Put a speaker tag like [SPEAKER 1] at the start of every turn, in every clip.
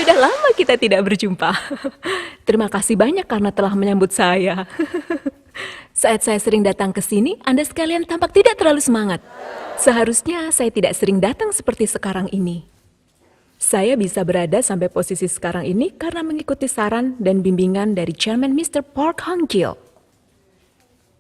[SPEAKER 1] Sudah lama kita tidak berjumpa. Terima kasih banyak karena telah menyambut saya. Saat saya sering datang ke sini, Anda sekalian tampak tidak terlalu semangat. Seharusnya saya tidak sering datang seperti sekarang ini. Saya bisa berada sampai posisi sekarang ini karena mengikuti saran dan bimbingan dari Chairman Mr. Park Hang-gil.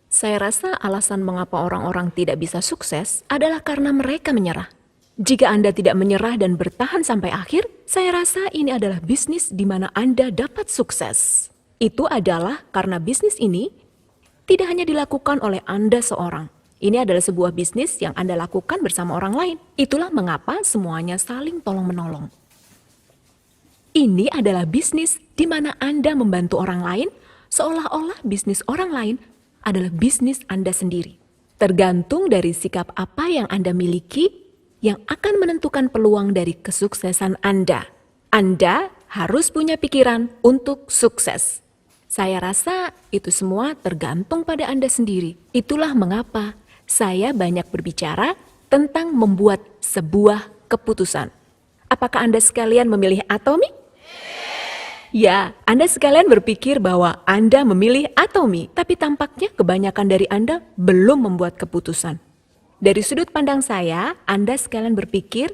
[SPEAKER 1] Saya rasa alasan mengapa orang-orang tidak bisa sukses adalah karena mereka menyerah. Jika Anda tidak menyerah dan bertahan sampai akhir, saya rasa ini adalah bisnis di mana Anda dapat sukses. Itu adalah karena bisnis ini tidak hanya dilakukan oleh Anda seorang. Ini adalah sebuah bisnis yang Anda lakukan bersama orang lain. Itulah mengapa semuanya saling tolong-menolong. Ini adalah bisnis di mana Anda membantu orang lain, seolah-olah bisnis orang lain adalah bisnis Anda sendiri. Tergantung dari sikap apa yang Anda miliki, yang akan menentukan peluang dari kesuksesan Anda. Anda harus punya pikiran untuk sukses. Saya rasa itu semua tergantung pada Anda sendiri. Itulah mengapa saya banyak berbicara tentang membuat sebuah keputusan. Apakah Anda sekalian memilih Atomy? Ya, Anda sekalian berpikir bahwa Anda memilih Atomy, tapi tampaknya kebanyakan dari Anda belum membuat keputusan. Dari sudut pandang saya, Anda sekalian berpikir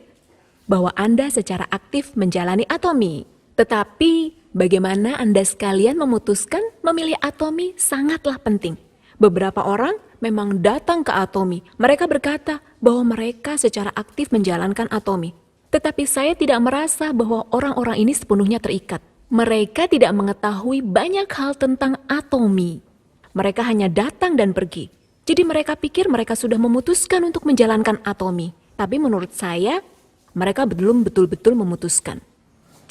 [SPEAKER 1] bahwa Anda secara aktif menjalani Atomy. Tetapi, bagaimana Anda sekalian memutuskan memilih Atomy sangatlah penting. Beberapa orang memang datang ke Atomy. Mereka berkata bahwa mereka secara aktif menjalankan Atomy. Tetapi saya tidak merasa bahwa orang-orang ini sepenuhnya terikat. Mereka tidak mengetahui banyak hal tentang Atomy. Mereka hanya datang dan pergi. Jadi mereka pikir mereka sudah memutuskan untuk menjalankan Atomy. Tapi menurut saya, mereka belum betul-betul memutuskan.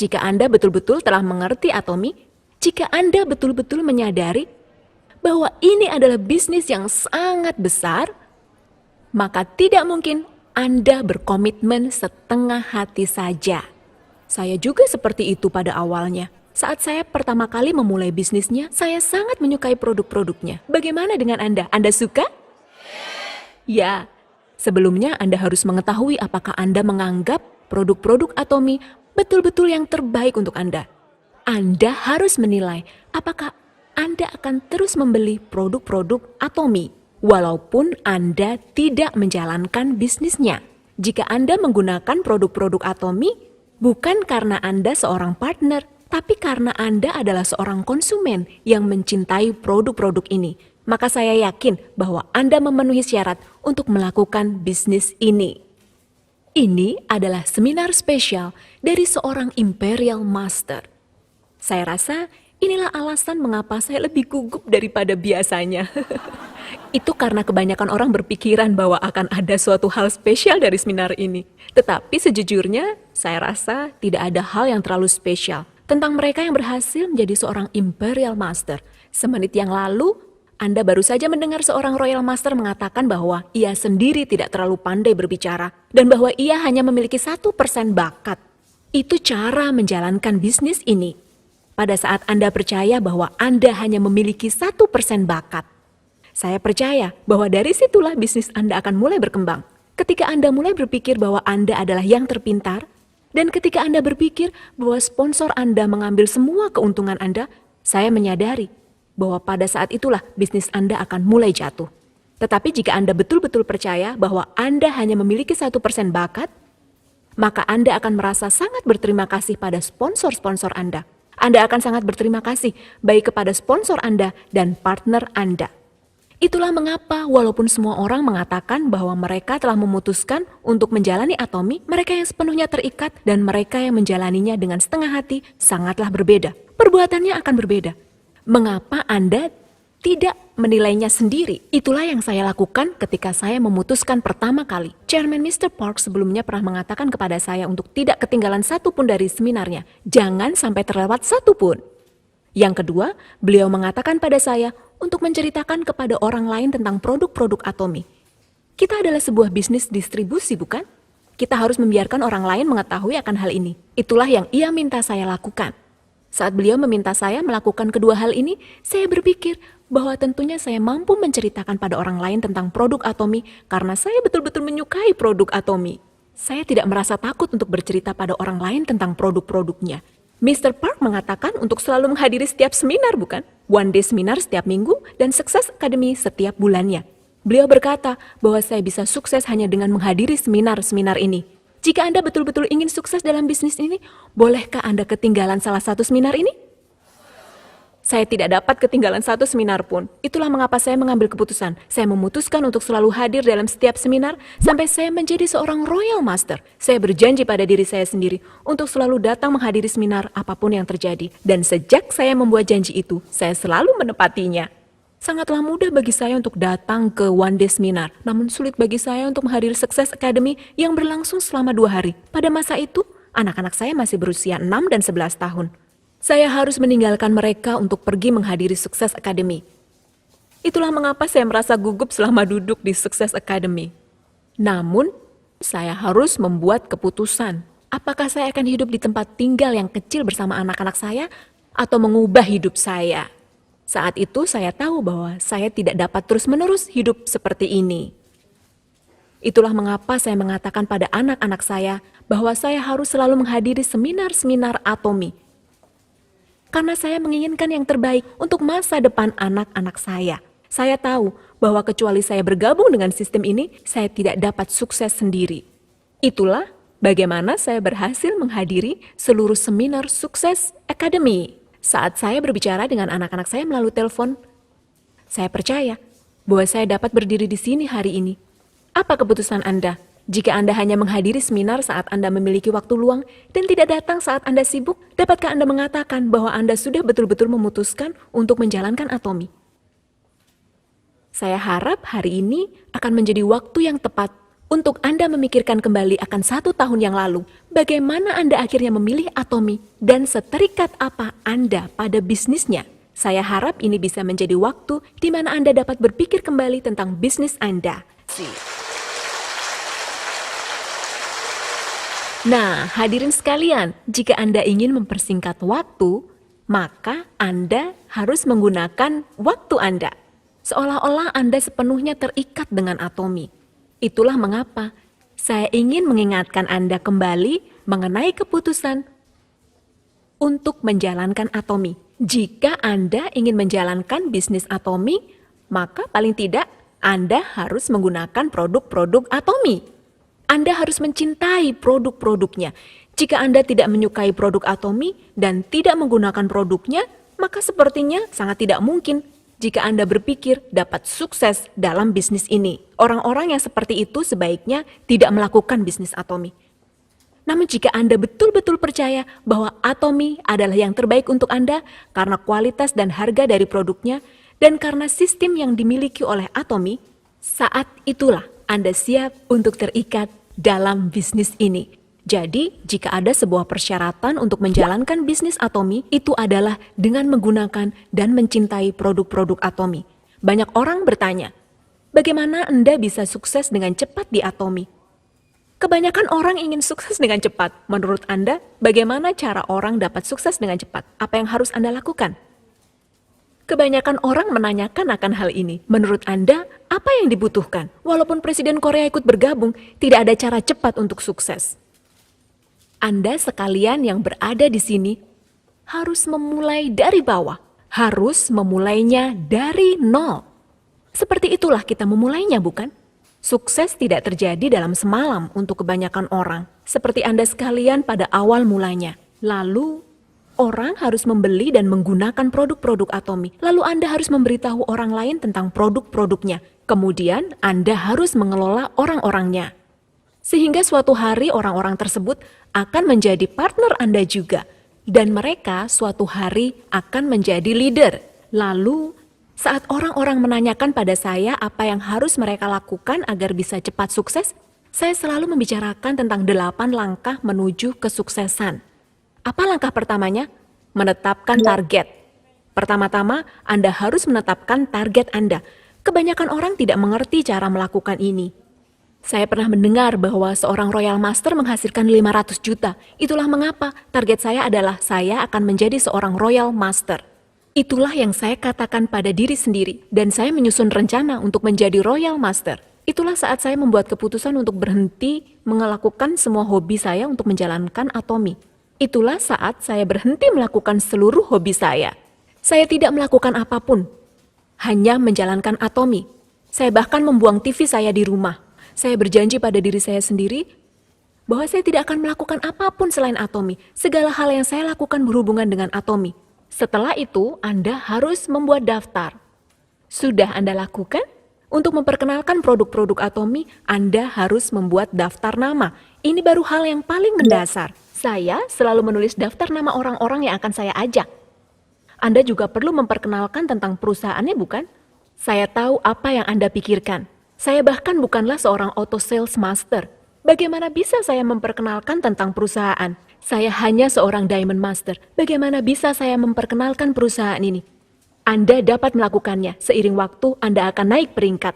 [SPEAKER 1] Jika Anda betul-betul telah mengerti Atomy, jika Anda betul-betul menyadari bahwa ini adalah bisnis yang sangat besar, maka tidak mungkin Anda berkomitmen setengah hati saja. Saya juga seperti itu pada awalnya. Saat saya pertama kali memulai bisnisnya, saya sangat menyukai produk-produknya. Bagaimana dengan Anda? Anda suka? Ya, sebelumnya Anda harus mengetahui apakah Anda menganggap produk-produk Atomy betul-betul yang terbaik untuk Anda. Anda harus menilai apakah Anda akan terus membeli produk-produk Atomy, walaupun Anda tidak menjalankan bisnisnya. Jika Anda menggunakan produk-produk Atomy, bukan karena Anda seorang partner, tapi karena Anda adalah seorang konsumen yang mencintai produk-produk ini, maka saya yakin bahwa Anda memenuhi syarat untuk melakukan bisnis ini. Ini adalah seminar spesial dari seorang Imperial Master. Saya rasa inilah alasan mengapa saya lebih gugup daripada biasanya. Itu karena kebanyakan orang berpikiran bahwa akan ada suatu hal spesial dari seminar ini. Tetapi sejujurnya, saya rasa tidak ada hal yang terlalu spesial tentang mereka yang berhasil menjadi seorang Imperial Master. Semenit yang lalu, Anda baru saja mendengar seorang Royal Master mengatakan bahwa ia sendiri tidak terlalu pandai berbicara dan bahwa ia hanya memiliki 1% bakat. Itu cara menjalankan bisnis ini. Pada saat Anda percaya bahwa Anda hanya memiliki 1% bakat, saya percaya bahwa dari situlah bisnis Anda akan mulai berkembang. Ketika Anda mulai berpikir bahwa Anda adalah yang terpintar, dan ketika Anda berpikir bahwa sponsor Anda mengambil semua keuntungan Anda, saya menyadari bahwa pada saat itulah bisnis Anda akan mulai jatuh. Tetapi jika Anda betul-betul percaya bahwa Anda hanya memiliki 1% bakat, maka Anda akan merasa sangat berterima kasih pada sponsor-sponsor Anda. Anda akan sangat berterima kasih baik kepada sponsor Anda dan partner Anda. Itulah mengapa walaupun semua orang mengatakan bahwa mereka telah memutuskan untuk menjalani Atomy, mereka yang sepenuhnya terikat dan mereka yang menjalaninya dengan setengah hati sangatlah berbeda. Perbuatannya akan berbeda. Mengapa Anda tidak menilainya sendiri? Itulah yang saya lakukan ketika saya memutuskan pertama kali. Chairman Mr. Park sebelumnya pernah mengatakan kepada saya untuk tidak ketinggalan satu pun dari seminarnya. Jangan sampai terlewat satu pun. Yang kedua, beliau mengatakan pada saya untuk menceritakan kepada orang lain tentang produk-produk Atomy. Kita adalah sebuah bisnis distribusi, bukan? Kita harus membiarkan orang lain mengetahui akan hal ini. Itulah yang ia minta saya lakukan. Saat beliau meminta saya melakukan kedua hal ini, saya berpikir bahwa tentunya saya mampu menceritakan pada orang lain tentang produk Atomy karena saya betul-betul menyukai produk Atomy. Saya tidak merasa takut untuk bercerita pada orang lain tentang produk-produknya. Mr. Park mengatakan untuk selalu menghadiri setiap seminar, bukan? One day seminar setiap minggu dan Success Academy setiap bulannya. Beliau berkata bahwa saya bisa sukses hanya dengan menghadiri seminar-seminar ini. Jika Anda betul-betul ingin sukses dalam bisnis ini, bolehkah Anda ketinggalan salah satu seminar ini? Saya tidak dapat ketinggalan satu seminar pun. Itulah mengapa saya mengambil keputusan. Saya memutuskan untuk selalu hadir dalam setiap seminar sampai saya menjadi seorang Royal Master. Saya berjanji pada diri saya sendiri untuk selalu datang menghadiri seminar apapun yang terjadi. Dan sejak saya membuat janji itu, saya selalu menepatinya. Sangatlah mudah bagi saya untuk datang ke one day seminar, namun sulit bagi saya untuk menghadiri Success Academy yang berlangsung selama 2 hari. Pada masa itu, anak-anak saya masih berusia 6 dan 11 tahun. Saya harus meninggalkan mereka untuk pergi menghadiri Success Academy. Itulah mengapa saya merasa gugup selama duduk di Success Academy. Namun, saya harus membuat keputusan. Apakah saya akan hidup di tempat tinggal yang kecil bersama anak-anak saya atau mengubah hidup saya? Saat itu saya tahu bahwa saya tidak dapat terus-menerus hidup seperti ini. Itulah mengapa saya mengatakan pada anak-anak saya bahwa saya harus selalu menghadiri seminar-seminar Atomy. Karena saya menginginkan yang terbaik untuk masa depan anak-anak saya. Saya tahu bahwa kecuali saya bergabung dengan sistem ini, saya tidak dapat sukses sendiri. Itulah bagaimana saya berhasil menghadiri seluruh seminar Success Academy. Saat saya berbicara dengan anak-anak saya melalui telepon, saya percaya bahwa saya dapat berdiri di sini hari ini. Apa keputusan Anda? Jika Anda hanya menghadiri seminar saat Anda memiliki waktu luang dan tidak datang saat Anda sibuk, dapatkah Anda mengatakan bahwa Anda sudah betul-betul memutuskan untuk menjalankan Atomy? Saya harap hari ini akan menjadi waktu yang tepat untuk Anda memikirkan kembali akan 1 tahun yang lalu, bagaimana Anda akhirnya memilih Atomy dan seterikat apa Anda pada bisnisnya. Saya harap ini bisa menjadi waktu di mana Anda dapat berpikir kembali tentang bisnis Anda. Nah, hadirin sekalian, jika Anda ingin mempersingkat waktu, maka Anda harus menggunakan waktu Anda. Seolah-olah Anda sepenuhnya terikat dengan Atomy. Itulah mengapa saya ingin mengingatkan Anda kembali mengenai keputusan untuk menjalankan Atomy. Jika Anda ingin menjalankan bisnis Atomy, maka paling tidak Anda harus menggunakan produk-produk Atomy. Anda harus mencintai produk-produknya. Jika Anda tidak menyukai produk Atomy dan tidak menggunakan produknya, maka sepertinya sangat tidak mungkin jika Anda berpikir dapat sukses dalam bisnis ini. Orang-orang yang seperti itu sebaiknya tidak melakukan bisnis Atomy. Namun jika Anda betul-betul percaya bahwa Atomy adalah yang terbaik untuk Anda karena kualitas dan harga dari produknya dan karena sistem yang dimiliki oleh Atomy, saat itulah Anda siap untuk terikat dalam bisnis ini. Jadi, jika ada sebuah persyaratan untuk menjalankan bisnis Atomy, itu adalah dengan menggunakan dan mencintai produk-produk Atomy. Banyak orang bertanya, bagaimana Anda bisa sukses dengan cepat di Atomy? Kebanyakan orang ingin sukses dengan cepat. Menurut Anda, bagaimana cara orang dapat sukses dengan cepat? Apa yang harus Anda lakukan? Kebanyakan orang menanyakan akan hal ini. Menurut Anda, apa yang dibutuhkan? Walaupun Presiden Korea ikut bergabung, tidak ada cara cepat untuk sukses. Anda sekalian yang berada di sini harus memulai dari bawah. Harus memulainya dari nol. Seperti itulah kita memulainya, bukan? Sukses tidak terjadi dalam semalam untuk kebanyakan orang. Seperti Anda sekalian pada awal mulanya. Lalu, orang harus membeli dan menggunakan produk-produk Atomy. Lalu Anda harus memberitahu orang lain tentang produk-produknya. Kemudian Anda harus mengelola orang-orangnya. Sehingga suatu hari orang-orang tersebut akan menjadi partner Anda juga. Dan mereka suatu hari akan menjadi leader. Lalu saat orang-orang menanyakan pada saya apa yang harus mereka lakukan agar bisa cepat sukses, saya selalu membicarakan tentang 8 langkah menuju kesuksesan. Apa langkah pertamanya? Menetapkan target. Pertama-tama, Anda harus menetapkan target Anda. Kebanyakan orang tidak mengerti cara melakukan ini. Saya pernah mendengar bahwa seorang Royal Master menghasilkan 500 juta. Itulah mengapa target saya adalah saya akan menjadi seorang Royal Master. Itulah yang saya katakan pada diri sendiri, dan saya menyusun rencana untuk menjadi Royal Master. Itulah saat saya membuat keputusan untuk berhenti melakukan semua hobi saya untuk menjalankan Atomy. Itulah saat saya berhenti melakukan seluruh hobi saya. Saya tidak melakukan apapun, hanya menjalankan Atomi. Saya bahkan membuang TV saya di rumah. Saya berjanji pada diri saya sendiri bahwa saya tidak akan melakukan apapun selain Atomi. Segala hal yang saya lakukan berhubungan dengan Atomi. Setelah itu, Anda harus membuat daftar. Sudah Anda lakukan? Untuk memperkenalkan produk-produk Atomi, Anda harus membuat daftar nama. Ini baru hal yang paling mendasar. Saya selalu menulis daftar nama orang-orang yang akan saya ajak. Anda juga perlu memperkenalkan tentang perusahaannya, bukan? Saya tahu apa yang Anda pikirkan. Saya bahkan bukanlah seorang auto sales master. Bagaimana bisa saya memperkenalkan tentang perusahaan? Saya hanya seorang diamond master. Bagaimana bisa saya memperkenalkan perusahaan ini? Anda dapat melakukannya. Seiring waktu, Anda akan naik peringkat.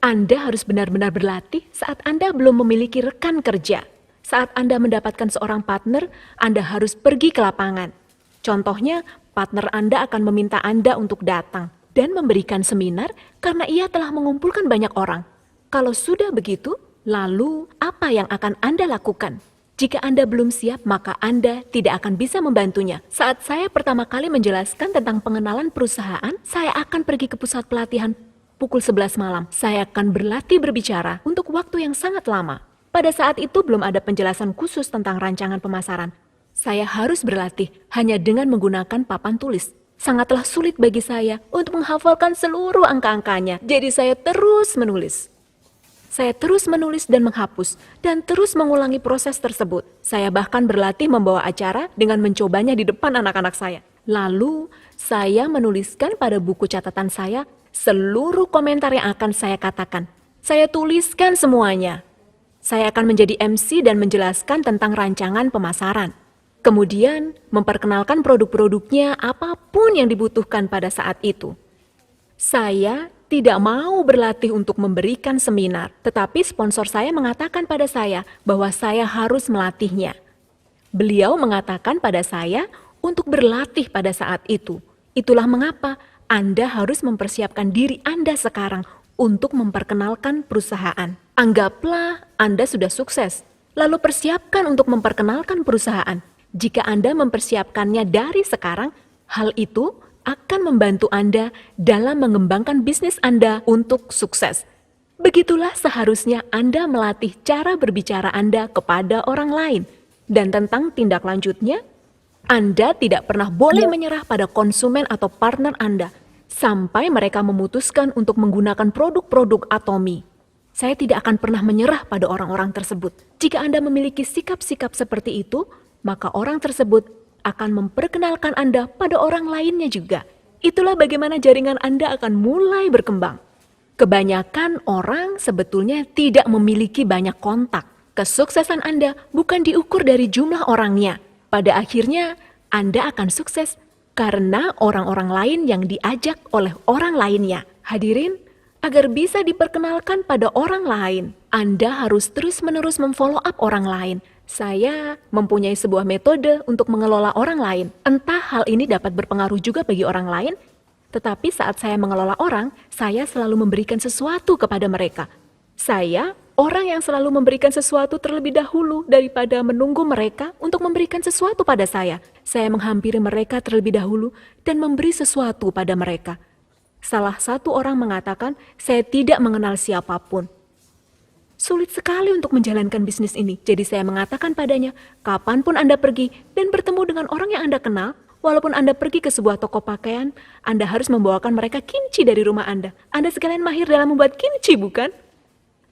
[SPEAKER 1] Anda harus benar-benar berlatih saat Anda belum memiliki rekan kerja. Saat Anda mendapatkan seorang partner, Anda harus pergi ke lapangan. Contohnya, partner Anda akan meminta Anda untuk datang dan memberikan seminar karena ia telah mengumpulkan banyak orang. Kalau sudah begitu, lalu apa yang akan Anda lakukan? Jika Anda belum siap, maka Anda tidak akan bisa membantunya. Saat saya pertama kali menjelaskan tentang pengenalan perusahaan, saya akan pergi ke pusat pelatihan pukul 11 malam. Saya akan berlatih berbicara untuk waktu yang sangat lama. Pada saat itu belum ada penjelasan khusus tentang rancangan pemasaran. Saya harus berlatih hanya dengan menggunakan papan tulis. Sangatlah sulit bagi saya untuk menghafalkan seluruh angka-angkanya. Jadi saya terus menulis. Saya terus menulis dan menghapus, dan terus mengulangi proses tersebut. Saya bahkan berlatih membawa acara dengan mencobanya di depan anak-anak saya. Lalu, saya menuliskan pada buku catatan saya seluruh komentar yang akan saya katakan. Saya tuliskan semuanya. Saya akan menjadi MC dan menjelaskan tentang rancangan pemasaran. Kemudian, memperkenalkan produk-produknya apapun yang dibutuhkan pada saat itu. Saya tidak mau berlatih untuk memberikan seminar, tetapi sponsor saya mengatakan pada saya bahwa saya harus melatihnya. Beliau mengatakan pada saya untuk berlatih pada saat itu. Itulah mengapa Anda harus mempersiapkan diri Anda sekarang untuk memperkenalkan perusahaan. Anggaplah Anda sudah sukses, lalu persiapkan untuk memperkenalkan perusahaan. Jika Anda mempersiapkannya dari sekarang, hal itu akan membantu Anda dalam mengembangkan bisnis Anda untuk sukses. Begitulah seharusnya Anda melatih cara berbicara Anda kepada orang lain. Dan tentang tindak lanjutnya, Anda tidak pernah boleh menyerah pada konsumen atau partner Anda sampai mereka memutuskan untuk menggunakan produk-produk Atomi. Saya tidak akan pernah menyerah pada orang-orang tersebut. Jika Anda memiliki sikap-sikap seperti itu, maka orang tersebut akan memperkenalkan Anda pada orang lainnya juga. Itulah bagaimana jaringan Anda akan mulai berkembang. Kebanyakan orang sebetulnya tidak memiliki banyak kontak. Kesuksesan Anda bukan diukur dari jumlah orangnya. Pada akhirnya, Anda akan sukses karena orang-orang lain yang diajak oleh orang lainnya. Hadirin, agar bisa diperkenalkan pada orang lain, Anda harus terus-menerus memfollow up orang lain. Saya mempunyai sebuah metode untuk mengelola orang lain. Entah hal ini dapat berpengaruh juga bagi orang lain, tetapi saat saya mengelola orang, saya selalu memberikan sesuatu kepada mereka. Saya orang yang selalu memberikan sesuatu terlebih dahulu daripada menunggu mereka untuk memberikan sesuatu pada saya. Saya menghampiri mereka terlebih dahulu dan memberi sesuatu pada mereka. Salah satu orang mengatakan, saya tidak mengenal siapapun. Sulit sekali untuk menjalankan bisnis ini. Jadi saya mengatakan padanya, kapanpun Anda pergi dan bertemu dengan orang yang Anda kenal, walaupun Anda pergi ke sebuah toko pakaian, Anda harus membawakan mereka kimchi dari rumah Anda. Anda sekalian mahir dalam membuat kimchi, bukan?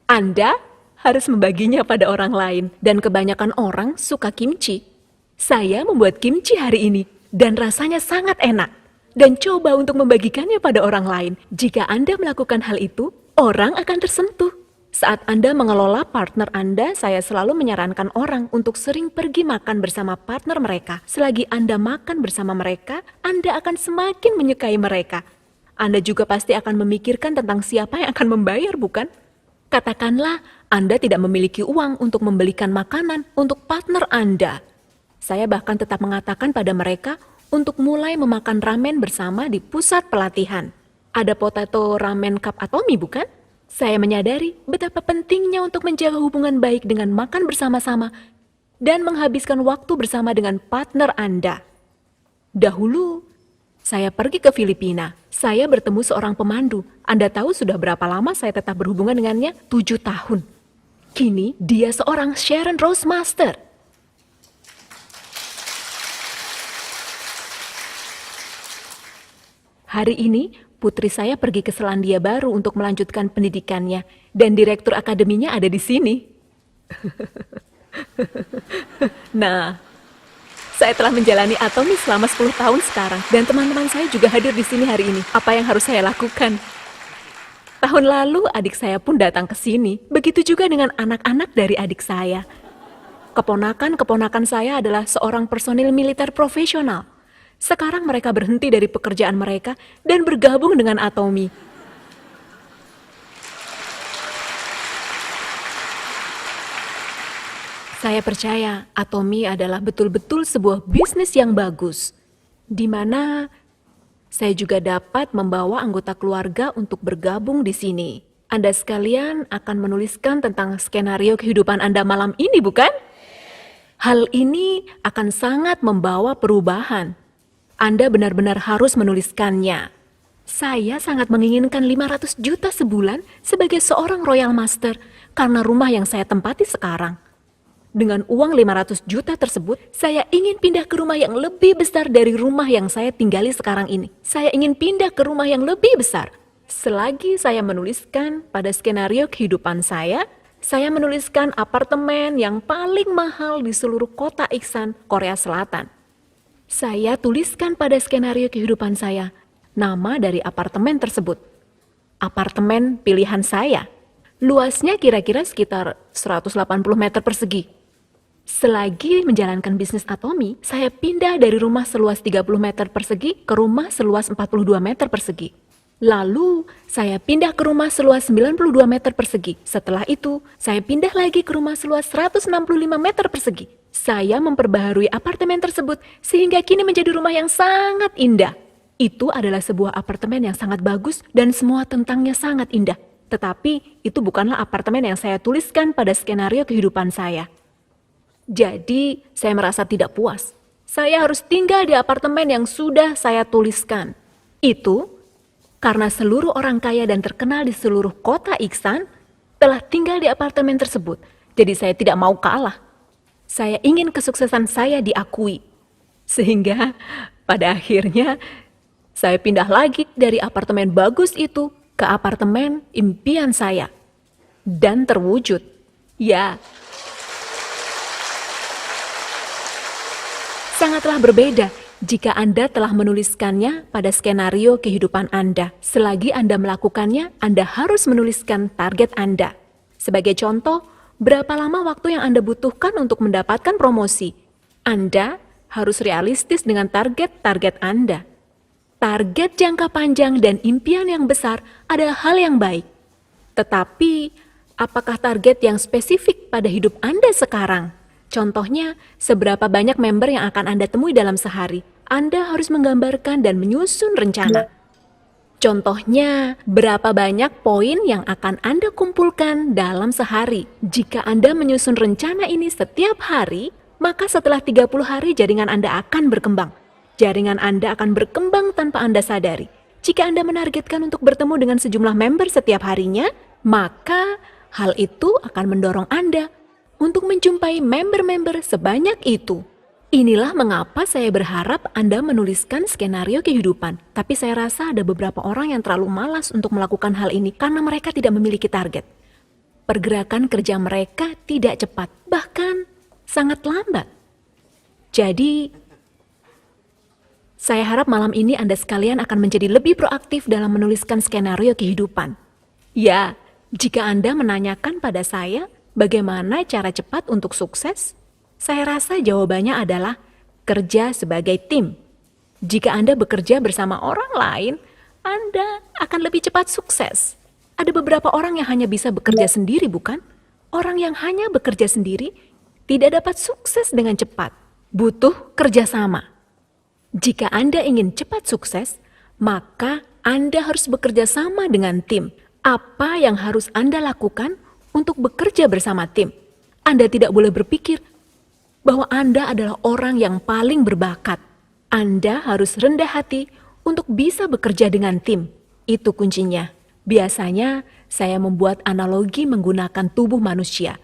[SPEAKER 1] Anda harus membaginya pada orang lain. Dan kebanyakan orang suka kimchi. Saya membuat kimchi hari ini dan rasanya sangat enak. Dan coba untuk membagikannya pada orang lain. Jika Anda melakukan hal itu, orang akan tersentuh. Saat Anda mengelola partner Anda, saya selalu menyarankan orang untuk sering pergi makan bersama partner mereka. Selagi Anda makan bersama mereka, Anda akan semakin menyukai mereka. Anda juga pasti akan memikirkan tentang siapa yang akan membayar, bukan? Katakanlah Anda tidak memiliki uang untuk membelikan makanan untuk partner Anda. Saya bahkan tetap mengatakan pada mereka untuk mulai memakan ramen bersama di pusat pelatihan. Ada potato ramen cup Atomi, bukan? Saya menyadari betapa pentingnya untuk menjaga hubungan baik dengan makan bersama-sama dan menghabiskan waktu bersama dengan partner Anda. Dahulu, saya pergi ke Filipina. Saya bertemu seorang pemandu. Anda tahu sudah berapa lama saya tetap berhubungan dengannya? 7 tahun. Kini, dia seorang Sharon Rose Master. Hari ini, putri saya pergi ke Selandia Baru untuk melanjutkan pendidikannya, dan direktur akademinya ada di sini. Nah, saya telah menjalani Atomi selama 10 tahun sekarang, dan teman-teman saya juga hadir di sini hari ini. Apa yang harus saya lakukan? Tahun lalu, adik saya pun datang ke sini. Begitu juga dengan anak-anak dari adik saya. Keponakan-keponakan saya adalah seorang personil militer profesional. Sekarang mereka berhenti dari pekerjaan mereka dan bergabung dengan Atomi. Saya percaya Atomi adalah betul-betul sebuah bisnis yang bagus, di mana saya juga dapat membawa anggota keluarga untuk bergabung di sini. Anda sekalian akan menuliskan tentang skenario kehidupan Anda malam ini, bukan? Hal ini akan sangat membawa perubahan. Anda benar-benar harus menuliskannya. Saya sangat menginginkan 500 juta sebulan sebagai seorang Royal Master karena rumah yang saya tempati sekarang. Dengan uang 500 juta tersebut, saya ingin pindah ke rumah yang lebih besar dari rumah yang saya tinggali sekarang ini. Saya ingin pindah ke rumah yang lebih besar. Selagi saya menuliskan pada skenario kehidupan saya menuliskan apartemen yang paling mahal di seluruh kota Iksan, Korea Selatan. Saya tuliskan pada skenario kehidupan saya nama dari apartemen tersebut. Apartemen pilihan saya. Luasnya kira-kira sekitar 180 meter persegi. Selagi menjalankan bisnis Atomi, saya pindah dari rumah seluas 30 meter persegi ke rumah seluas 42 meter persegi. Lalu, saya pindah ke rumah seluas 92 meter persegi. Setelah itu, saya pindah lagi ke rumah seluas 165 meter persegi. Saya memperbaharui apartemen tersebut sehingga kini menjadi rumah yang sangat indah. Itu adalah sebuah apartemen yang sangat bagus dan semua tentangnya sangat indah. Tetapi itu bukanlah apartemen yang saya tuliskan pada skenario kehidupan saya. Jadi, saya merasa tidak puas. Saya harus tinggal di apartemen yang sudah saya tuliskan. Itu karena seluruh orang kaya dan terkenal di seluruh kota Iksan telah tinggal di apartemen tersebut. Jadi saya tidak mau kalah. Saya ingin kesuksesan saya diakui. Sehingga pada akhirnya saya pindah lagi dari apartemen bagus itu ke apartemen impian saya. Dan terwujud. Ya. Sangatlah berbeda jika Anda telah menuliskannya pada skenario kehidupan Anda. Selagi Anda melakukannya, Anda harus menuliskan target Anda. Sebagai contoh, berapa lama waktu yang Anda butuhkan untuk mendapatkan promosi? Anda harus realistis dengan target-target Anda. Target jangka panjang dan impian yang besar adalah hal yang baik. Tetapi, apakah target yang spesifik pada hidup Anda sekarang? Contohnya, seberapa banyak member yang akan Anda temui dalam sehari? Anda harus menggambarkan dan menyusun rencana. Contohnya, berapa banyak poin yang akan Anda kumpulkan dalam sehari? Jika Anda menyusun rencana ini setiap hari, maka setelah 30 hari jaringan Anda akan berkembang. Jaringan Anda akan berkembang tanpa Anda sadari. Jika Anda menargetkan untuk bertemu dengan sejumlah member setiap harinya, maka hal itu akan mendorong Anda untuk menjumpai member-member sebanyak itu. Inilah mengapa saya berharap Anda menuliskan skenario kehidupan. Tapi saya rasa ada beberapa orang yang terlalu malas untuk melakukan hal ini karena mereka tidak memiliki target. Pergerakan kerja mereka tidak cepat, bahkan sangat lambat. Jadi, saya harap malam ini Anda sekalian akan menjadi lebih proaktif dalam menuliskan skenario kehidupan. Ya, jika Anda menanyakan pada saya, bagaimana cara cepat untuk sukses? Saya rasa jawabannya adalah kerja sebagai tim. Jika Anda bekerja bersama orang lain, Anda akan lebih cepat sukses. Ada beberapa orang yang hanya bisa bekerja sendiri, bukan? Orang yang hanya bekerja sendiri tidak dapat sukses dengan cepat. Butuh kerjasama. Jika Anda ingin cepat sukses, maka Anda harus bekerja sama dengan tim. Apa yang harus Anda lakukan untuk bekerja bersama tim? Anda tidak boleh berpikir, bahwa Anda adalah orang yang paling berbakat. Anda harus rendah hati untuk bisa bekerja dengan tim. Itu kuncinya. Biasanya saya membuat analogi menggunakan tubuh manusia.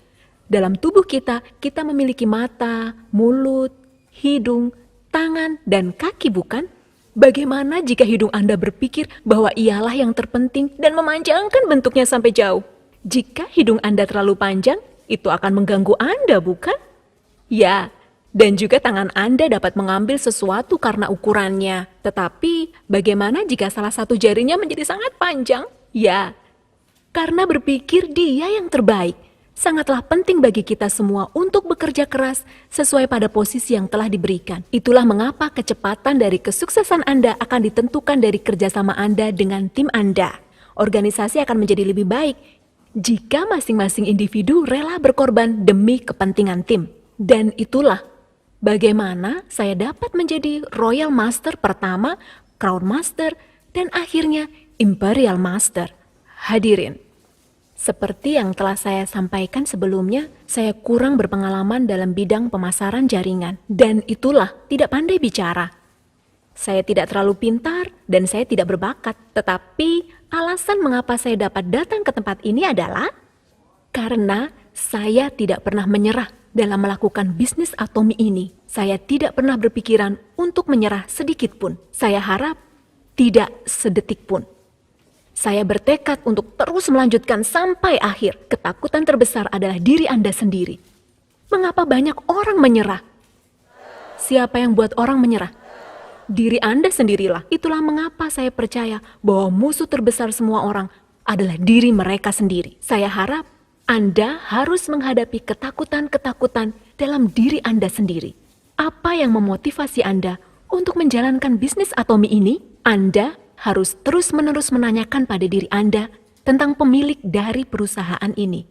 [SPEAKER 1] Dalam tubuh kita, kita memiliki mata, mulut, hidung, tangan, dan kaki, bukan? Bagaimana jika hidung Anda berpikir bahwa ialah yang terpenting dan memanjangkan bentuknya sampai jauh? Jika hidung Anda terlalu panjang, itu akan mengganggu Anda, bukan? Ya, dan juga tangan Anda dapat mengambil sesuatu karena ukurannya. Tetapi, bagaimana jika salah satu jarinya menjadi sangat panjang? Ya, karena berpikir dia yang terbaik. Sangatlah penting bagi kita semua untuk bekerja keras sesuai pada posisi yang telah diberikan. Itulah mengapa kecepatan dari kesuksesan Anda akan ditentukan dari kerjasama Anda dengan tim Anda. Organisasi akan menjadi lebih baik jika masing-masing individu rela berkorban demi kepentingan tim. Dan itulah bagaimana saya dapat menjadi Royal Master pertama, Crown Master, dan akhirnya Imperial Master. Hadirin, seperti yang telah saya sampaikan sebelumnya, saya kurang berpengalaman dalam bidang pemasaran jaringan. Dan itulah tidak pandai bicara. Saya tidak terlalu pintar dan saya tidak berbakat. Tetapi alasan mengapa saya dapat datang ke tempat ini adalah karena saya tidak pernah menyerah dalam melakukan bisnis Atomi ini. Saya tidak pernah berpikiran untuk menyerah sedikit pun. Saya harap tidak sedetik pun. Saya bertekad untuk terus melanjutkan sampai akhir. Ketakutan terbesar adalah diri Anda sendiri. Mengapa banyak orang menyerah? Siapa yang buat orang menyerah? Diri Anda sendirilah. Itulah mengapa saya percaya bahwa musuh terbesar semua orang adalah diri mereka sendiri. Saya harap Anda harus menghadapi ketakutan-ketakutan dalam diri Anda sendiri. Apa yang memotivasi Anda untuk menjalankan bisnis Atomi ini? Anda harus terus-menerus menanyakan pada diri Anda tentang pemilik dari perusahaan ini.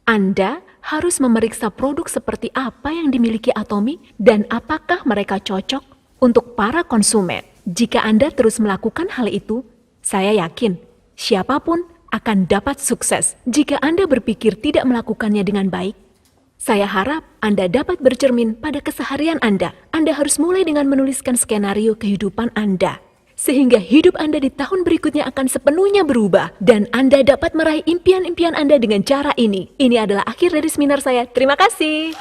[SPEAKER 1] Anda harus memeriksa produk seperti apa yang dimiliki Atomi dan apakah mereka cocok untuk para konsumen. Jika Anda terus melakukan hal itu, saya yakin siapapun akan dapat sukses. Jika Anda berpikir tidak melakukannya dengan baik, saya harap Anda dapat bercermin pada keseharian Anda. Anda harus mulai dengan menuliskan skenario kehidupan Anda, sehingga hidup Anda di tahun berikutnya akan sepenuhnya berubah, dan Anda dapat meraih impian-impian Anda dengan cara ini. Ini adalah akhir dari seminar saya. Terima kasih.